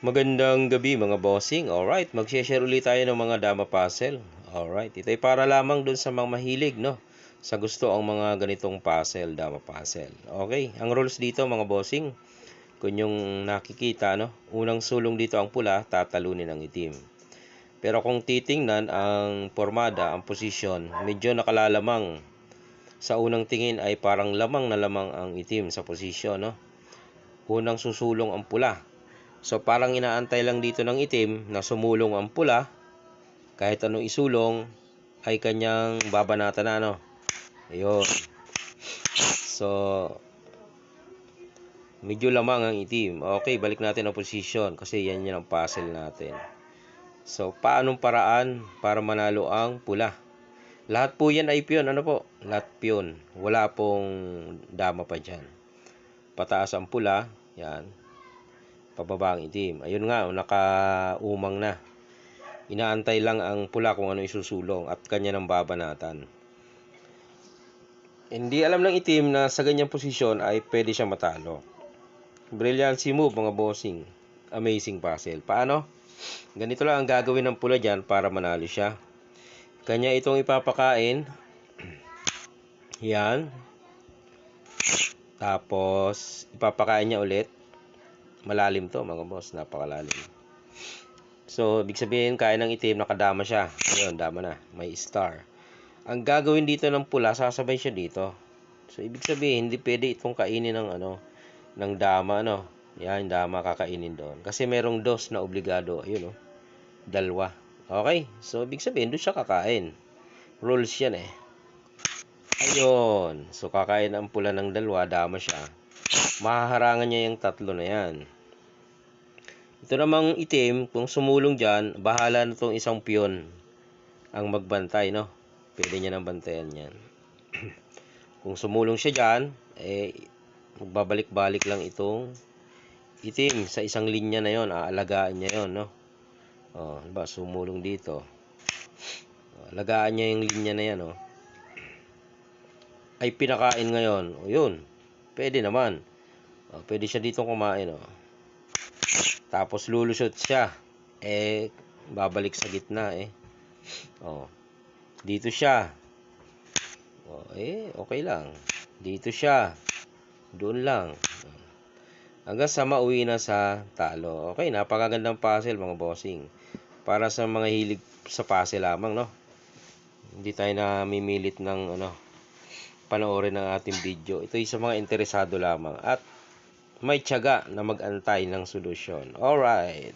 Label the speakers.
Speaker 1: Magandang gabi mga bossing. Alright, mag-share ulit tayo ng mga dama puzzle. Alright, ito ay para lamang dun sa mga mahilig, no? Sa gusto ang mga ganitong puzzle, dama puzzle. Okay, ang rules dito mga bossing, kung yung nakikita, no? Unang sulong dito ang pula, tatalunin ang itim. Pero kung titingnan ang formada, ang posisyon, medyo nakalalamang. Sa unang tingin ay parang lamang na lamang ang itim sa posisyon, no? Unang susulong ang pula. So parang inaantay lang dito ng itim na sumulong ang pula, kahit anong isulong ay kanyang babanatan na, ano. Ayun. So medyo lamang ang itim. Okay, balik natin ang position kasi yan ang puzzle natin. So paanong paraan para manalo ang pula? Lahat po yan ay piyon, ano po? Lahat piyon. Wala pong dama pa dyan. Pataas ang pula, yan. Pababa ang itim. Ayun nga, nakaumang na. Inaantay lang ang pula kung ano isusulong at kanya ng babanatan. Hindi alam ng itim na sa ganyang posisyon ay pwede siya matalo. Brilliancy move mga bossing. Amazing puzzle. Paano? Ganito lang ang gagawin ng pula dyan para manalo siya. Kanya itong ipapakain. Yan. Tapos ipapakain niya ulit. Malalim to mga boss, napakalalim. So, ibig sabihin, kaya ng itim, nakadama siya. Ayun, dama na. May star. Ang gagawin dito ng pula, sasabay siya dito. So, ibig sabihin, hindi pwede itong kainin ng, ng dama, ano. Yan, dama kakainin doon. Kasi merong dos na obligado. Ayun, oh. Dalawa. Okay? So, ibig sabihin, doon siya kakain. Rules yan, eh. Ayun. So, kakain ang pula ng dalawa, dama siya. Mahaharangan niya yung tatlo na yan. Ito namang itim, kung sumulong dyan, bahala na itong isang piyon ang magbantay, no? Pwede niya nang bantayan yan. Kung sumulong siya dyan, magbabalik-balik lang itong itim sa isang linya na yon. Aalagaan niya yon, no? Diba, sumulong dito. Alagaan niya yung linya na yan, no? Ay pinakain ngayon. Yun, pwede naman. Pwede siya dito kumain, no? Tapos lulusot siya. Babalik sa gitna, dito siya. Okay lang. Dito siya. Doon lang. Hanggang sa mauwi na sa talo. Okay, napakagandang puzzle mga bossing. Para sa mga hilig sa puzzle lamang, no? Hindi tayo namimilit ng panoorin ng ating video. Ito ay sa mga interesado lamang at may tiyaga na mag-antay ng solusyon. Alright.